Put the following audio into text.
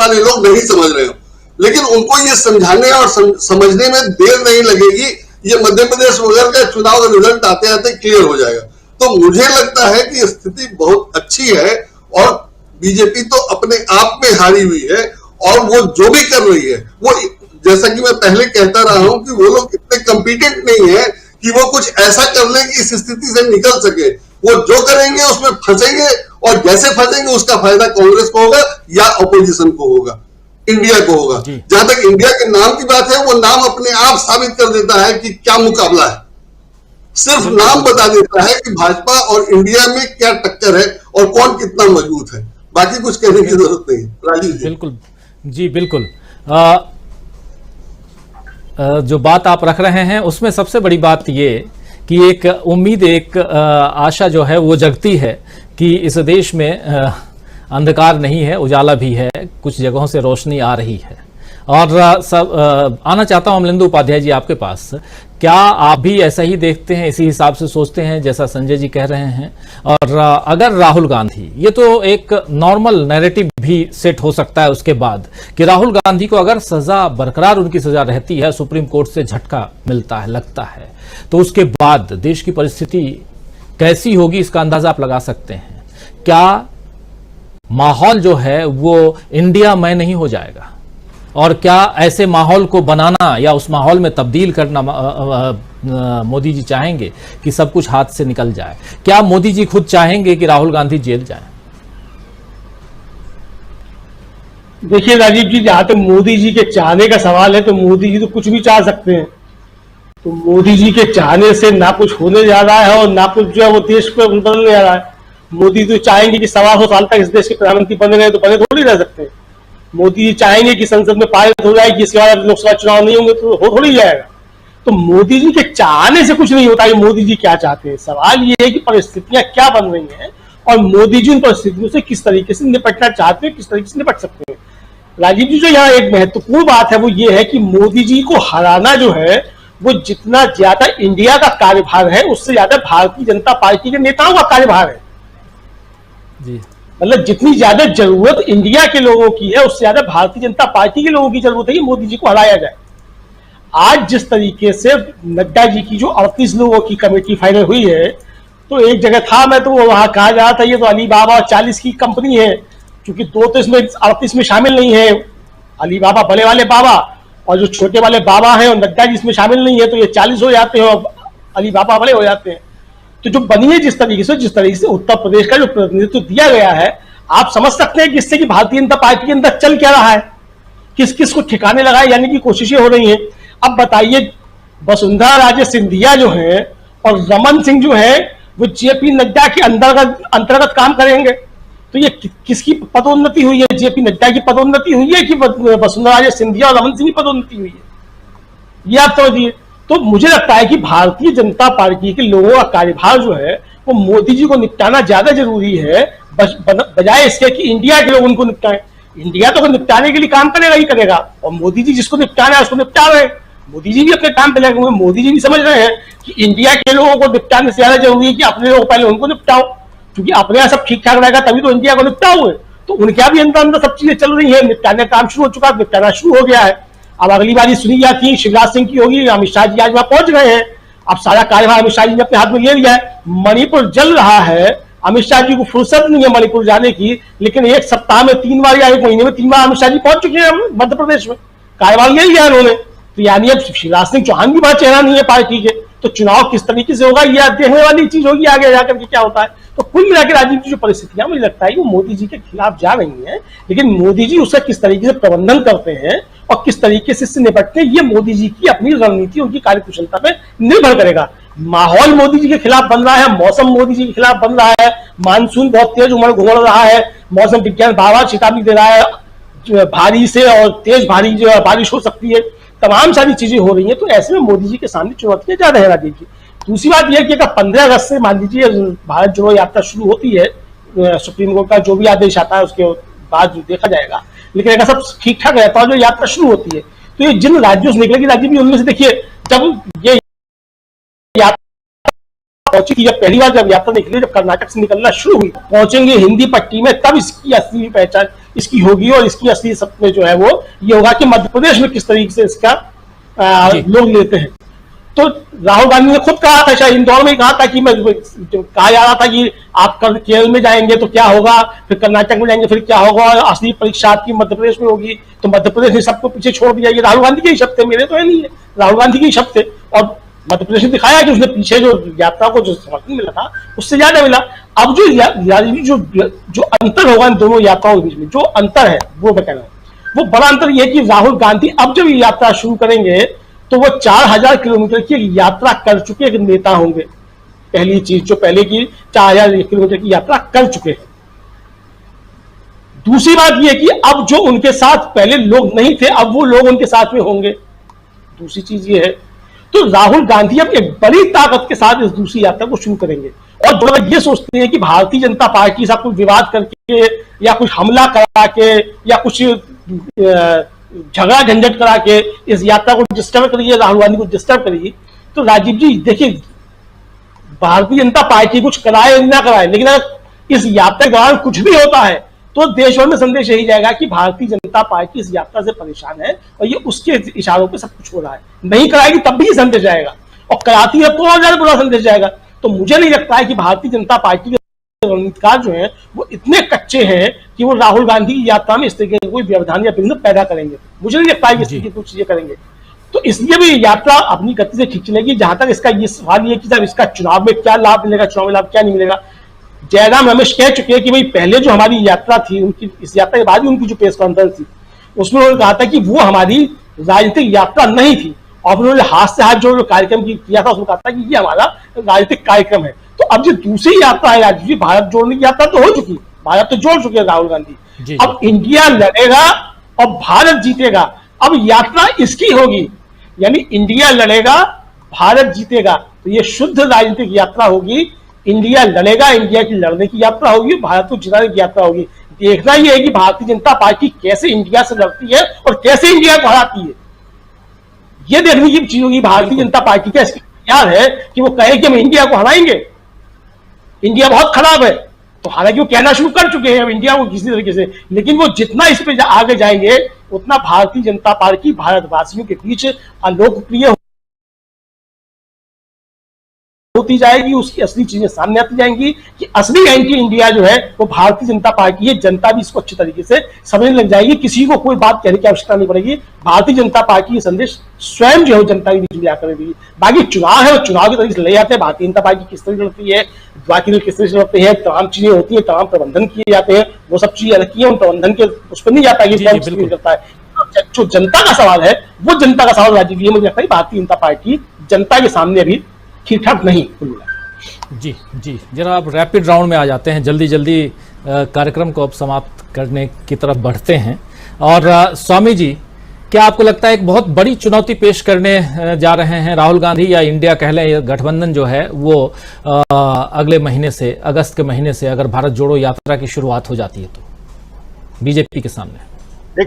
वाले लोग नहीं समझ रहे हो, लेकिन उनको ये समझाने और समझने में देर नहीं लगेगी। ये मध्य प्रदेश वगैरह का चुनाव का रिजल्ट आते आते क्लियर हो जाएगा। तो मुझे लगता है कि स्थिति बहुत अच्छी है और बीजेपी तो अपने आप में हारी हुई है, और वो जो भी कर रही है वो, जैसा कि मैं पहले कहता रहा हूं कि वो लोग इतने कॉम्पिटेंट नहीं है कि वो कुछ ऐसा कर ले कि इस स्थिति से निकल सके। वो जो करेंगे उसमें फंसेंगे, और जैसे फंसेंगे उसका फायदा कांग्रेस को होगा या अपोजिशन को होगा, इंडिया को होगा। जहां तक इंडिया के नाम की बात है, वो नाम अपने आप साबित कर देता है कि क्या मुकाबला है। सिर्फ नाम बता देता है कि भाजपा और इंडिया में क्या टक्कर है और कौन कितना मजबूत है। बाकी कुछ कहने की जरूरत नहीं। राजीव जी। बिल्कुल जी, बिल्कुल। जो बात आप रख रहे हैं उसमें सबसे बड़ी बात ये कि एक उम्मीद, एक आशा जो है वो जगती है कि इस देश में अंधकार नहीं है, उजाला भी है, कुछ जगहों से रोशनी आ रही है। और सब आना चाहता हूं अमलेंदु उपाध्याय जी आपके पास। क्या आप भी ऐसा ही देखते हैं, इसी हिसाब से सोचते हैं जैसा संजय जी कह रहे हैं? और अगर राहुल गांधी, ये तो एक नॉर्मल नैरेटिव भी सेट हो सकता है उसके बाद कि राहुल गांधी को अगर सजा बरकरार उनकी सजा रहती है, सुप्रीम कोर्ट से झटका मिलता है, लगता है, तो उसके बाद देश की परिस्थिति कैसी होगी इसका अंदाजा आप लगा सकते हैं? क्या माहौल जो है वो इंडिया में नहीं हो जाएगा? और क्या ऐसे माहौल को बनाना या उस माहौल में तब्दील करना मोदी जी चाहेंगे कि सब कुछ हाथ से निकल जाए? क्या मोदी जी खुद चाहेंगे कि राहुल गांधी जेल जाएं? देखिए राजीव जी, जहां तक मोदी जी के चाहने का सवाल है तो मोदी जी तो कुछ भी चाह सकते हैं। तो मोदी जी के चाहने से ना कुछ होने जा रहा है और ना कुछ जो है वो देश पर बदलने जा रहा है। मोदी तो चाहेंगे कि 125 साल तक इस देश के प्रधानमंत्री बने रहे, तो बने थोड़ी रह सकते हैं। मोदी जी चाहेंगे कि संसद में पारित हो जाए कि इसके बाद लोकसभा चुनाव नहीं होंगे, तो हो थोड़ी जाएगा। तो मोदी जी के चाहने से कुछ नहीं होता है। मोदी जी क्या चाहते हैं, सवाल ये है कि परिस्थितियां क्या बन रही हैं और मोदी जी उन परिस्थितियों से किस तरीके से निपटना चाहते हैं, किस तरीके से निपट सकते हैं। राजीव जी, जो यहाँ एक महत्वपूर्ण बात है वो ये है कि मोदी जी को हराना जो है वो जितना ज्यादा इंडिया का कार्यभार है उससे ज्यादा भारतीय जनता पार्टी के नेताओं का कार्यभार है जी। मतलब जितनी ज्यादा जरूरत इंडिया के लोगों की है उससे ज्यादा भारतीय जनता पार्टी के लोगों की जरूरत है कि मोदी जी को हराया जाए। आज जिस तरीके से नड्डा जी की जो 38 लोगों की कमेटी फाइनल हुई है, तो एक जगह था, मैं तो वहां कहा जा रहा था ये तो अलीबाबा 40 की कंपनी है, क्योंकि दो तो इसमें 38 में शामिल नहीं है, अलीबाबा बड़े वाले बाबा और जो छोटे वाले बाबा हैं और नड्डा जी इसमें शामिल नहीं है, तो ये 40 हो जाते हैं और अलीबाबा बड़े हो जाते हैं। तो जो बनी है जिस तरीके से उत्तर प्रदेश का जो प्रतिनिधित्व दिया गया है, आप समझ सकते हैं कि इससे कि भारतीय जनता पार्टी के अंदर चल क्या रहा है, किस किस को ठिकाने लगाए जाने की कोशिशें हो रही हैं। अब बताइए, वसुंधरा राजे सिंधिया जो है और रमन सिंह जो है वो जेपी नड्डा के अंतर्गत काम करेंगे, तो ये किसकी पदोन्नति हुई है? जेपी नड्डा की पदोन्नति हुई है कि वसुंधरा राजे सिंधिया और रमन सिंह की पदोन्नति हुई है? ये आप समझिए। तो मुझे लगता है कि भारतीय जनता पार्टी के लोगों का कार्यभार जो है वो मोदी जी को निपटाना ज्यादा जरूरी है बजाय इसके कि इंडिया के लोग उनको निपटाएं। इंडिया तो निपटाने के लिए काम करेगा ही करेगा, और मोदी जी जिसको निपटाना है उसको निपटा रहे हैं। मोदी जी भी अपने काम पे लगे हुए, मोदी जी भी समझ रहे हैं कि इंडिया के लोगों को निपटाने से ज्यादा जरूरी है कि अपने लोग पहले उनको निपटाओ, क्योंकि अपने यहाँ सब ठीक ठाक रहेगा तभी तो इंडिया को निपटाओगे। तो उनके भी अंदर अंदर सब चीजें चल रही है, निपटाने का काम शुरू हो चुका, निपटाना शुरू हो गया है। अब अगली बारी सुनी जाती है शिवराज सिंह की होगी। अमित शाह जी आज वहां पहुंच गए हैं, अब सारा कार्यभार अमित शाह जी ने अपने हाथ में ले लिया है। मणिपुर जल रहा है, अमित शाह जी को फुर्सत नहीं है मणिपुर जाने की, लेकिन एक सप्ताह में 3 बार या एक महीने में 3 बार अमित शाह जी पहुंच चुके हैं मध्य प्रदेश में, कार्यभार ले लिया उन्होंने। तो यानी अब शिवराज सिंह चौहान की बात चेहरा नहीं है पार्टी के, तो चुनाव किस तरीके से होगा यह देखने वाली चीज होगी आगे जाकर के क्या होता है। तो कुल मिलाकर राजीव जी जो परिस्थितियां मुझे लगता है वो मोदी जी के खिलाफ जा रही हैं, लेकिन मोदी जी उसका किस तरीके से प्रबंधन करते हैं और किस तरीके से इससे निपटते हैं, ये मोदी जी की अपनी रणनीति, उनकी कार्यकुशलता पे निर्भर करेगा। माहौल मोदी जी के खिलाफ बन रहा है, मौसम मोदी जी के खिलाफ बन रहा है, मानसून बहुत तेज उमड़ घुमड़ रहा है, मौसम विज्ञान बार-बार चेतावनी दे रहा है भारी से और तेज भारी जो बारिश हो सकती है, तमाम सारी चीजें हो रही हैं। तो ऐसे में मोदी जी के सामने चुनौतियां ज्यादा है राजीव जी। दूसरी बात यह कि अगर 15 अगस्त से मान लीजिए भारत जोड़ो यात्रा शुरू होती है, सुप्रीम कोर्ट का जो भी आदेश आता है उसके बाद देखा जाएगा, लेकिन अगर सब ठीक ठाक रहता है जो यात्रा शुरू होती है, तो ये जिन राज्यों से निकलेगी राजीव जी उनमें से देखिए, जब ये यात्रा पहुंची थी, जब पहली बार जब यात्रा निकली, जब कर्नाटक से निकलना शुरू हुई, पहुंचेंगे हिंदी पट्टी में, तब इसकी असली पहचान इसकी होगी, और इसकी असली सपने जो है वो ये होगा कि मध्य प्रदेश में किस तरीके से इसका लोग लेते हैं। तो राहुल गांधी ने खुद कहा था, शायद इंदौर में कहा था कि मैं कहा जा रहा था कि आप कल केरल में जाएंगे तो क्या होगा, फिर कर्नाटक में जाएंगे फिर क्या होगा, और असली परीक्षा आपकी मध्य प्रदेश में होगी। तो मध्य प्रदेश ने सबको पीछे छोड़ दिया। ये राहुल गांधी के ही शब्द थे, मेरे तो है नहीं है, राहुल गांधी के ही शब्द थे। और मध्य प्रदेश ने दिखाया कि उसने पीछे जो यात्रा को जो समर्थन मिला था उससे ज्यादा मिला। अब जो अंतर होगा इन दोनों यात्राओं के बीच में, जो अंतर है वो मैं कह रहा हूँ, वो बड़ा अंतर यह है कि राहुल गांधी अब जब ये यात्रा शुरू करेंगे तो वो 4000 किलोमीटर की यात्रा कर चुके एक नेता होंगे। पहली चीज, जो पहले की 4000 किलोमीटर की यात्रा कर चुके हैं। दूसरी बात यह कि अब जो उनके साथ पहले लोग नहीं थे, अब वो लोग उनके साथ में होंगे। दूसरी चीज ये है, तो राहुल गांधी अब एक बड़ी ताकत के साथ इस दूसरी यात्रा को शुरू करेंगे। और जो लोग ये सोचते हैं कि भारतीय जनता पार्टी के साथ कोई विवाद करके या कुछ हमला करा के या कुछ झगड़ा झंझट करा के इस यात्रा को डिस्टर्ब करिए, राहुल गांधी को डिस्टर्ब करिए, तो राजीव जी देखिए, भारतीय जनता पार्टी कुछ कराए ना कराए, लेकिन अगर इस यात्रा के दौरान कुछ भी होता है तो देश भर में संदेश यही जाएगा कि भारतीय जनता पार्टी इस यात्रा से परेशान है और ये उसके इशारों पे सब कुछ हो रहा है। नहीं कराएगी तब भी संदेश जाएगा, और कराती है तो और ज्यादा बुरा संदेश जाएगा। तो मुझे नहीं लगता है कि भारतीय जनता पार्टी के रणनीतिकार जो है वो इतने कच्चे हैं कि वो राहुल गांधी की यात्रा में इस तरीके का कोई व्यवधान या बिंदु पैदा करेंगे। मुझे नहीं लगता है कि इस तरीके की कुछ चीजें करेंगे। तो इसलिए भी यात्रा अपनी गति से ठीक चलेगी। जहां तक इसका ये सवाल ये कि साहब इसका चुनाव में क्या लाभ मिलेगा, चुनाव में लाभ क्या नहीं मिलेगा, जयराम रमेश कह चुके हैं कि भाई पहले जो हमारी यात्रा थी, उनकी इस यात्रा के बाद ही उनकी जो प्रेस कॉन्फ्रेंस थी उसमें उन्होंने कहा था कि वो हमारी राजनीतिक यात्रा नहीं थी, और उन्होंने हाथ से हाथ जो कार्यक्रम किया था उसमें कहा था कि ये हमारा राजनीतिक कार्यक्रम है। तो अब जो दूसरी यात्रा है राजीव जी, भारत जोड़ने की यात्रा तो हो चुकी, भारत तो जोड़ चुके हैं राहुल गांधी। अब इंडिया लड़ेगा और भारत जीतेगा। अब यात्रा इसकी होगी, यानी इंडिया लड़ेगा भारत जीतेगा, तो ये शुद्ध राजनीतिक यात्रा होगी। इंडिया लड़ेगा, इंडिया की लड़ने की यात्रा होगी, भारत को जिताने की यात्रा होगी। देखना यह है कि भारतीय जनता पार्टी कैसे इंडिया से लड़ती है और कैसे इंडिया को हराती है, यह देखने की चीज होगी। भारतीय जनता पार्टी का इसकी तैयार है कि वो कहे कि हम इंडिया को हराएंगे, इंडिया बहुत खराब है। तो हालांकि वो कहना शुरू कर चुके हैं अब इंडिया को किसी तरीके से, लेकिन वो जितना इस पे आगे जाएंगे उतना भारतीय जनता पार्टी भारतवासियों के बीच अलोकप्रिय होती जाएगी। उसकी असली चीजें सामने आती जाएंगी कि असली एंटी इंडिया जो है वो भारतीय जनता पार्टी है। जनता भी इसको अच्छी तरीके से समझने लग जाएगी, किसी को कोई बात कहने की आवश्यकता नहीं पड़ेगी। भारतीय जनता पार्टी ये संदेश स्वयं जो है जनता के बीच में आकर देगी। बाकी चुनाव है, वो चुनाव की तरीके से ले जाते हैं, भारतीय जनता पार्टी किस तरह लड़ती है, बाकी लोग किस तरह से लड़ते हैं, तमाम चीजें होती है, तमाम प्रबंधन किए जाते हैं, वो सब चीजें अलग की है, उन प्रबंधन के उस पर नहीं जाता है करता है। जो जनता का सवाल है वो जनता का सवाल राजीव जी, मुझे लगता है भारतीय जनता पार्टी जनता के सामने अभी ठीक ठाक नहीं खुल। जी जी, जरा आप रैपिड राउंड में आ जाते हैं, जल्दी जल्दी कार्यक्रम को अब समाप्त करने की तरफ बढ़ते हैं। और स्वामी जी, क्या आपको लगता है एक बहुत बड़ी चुनौती पेश करने जा रहे हैं राहुल गांधी, या इंडिया कह लें गठबंधन जो है वो अगले महीने से, अगस्त के महीने से अगर भारत जोड़ो यात्रा की शुरुआत हो जाती है तो बीजेपी के सामने?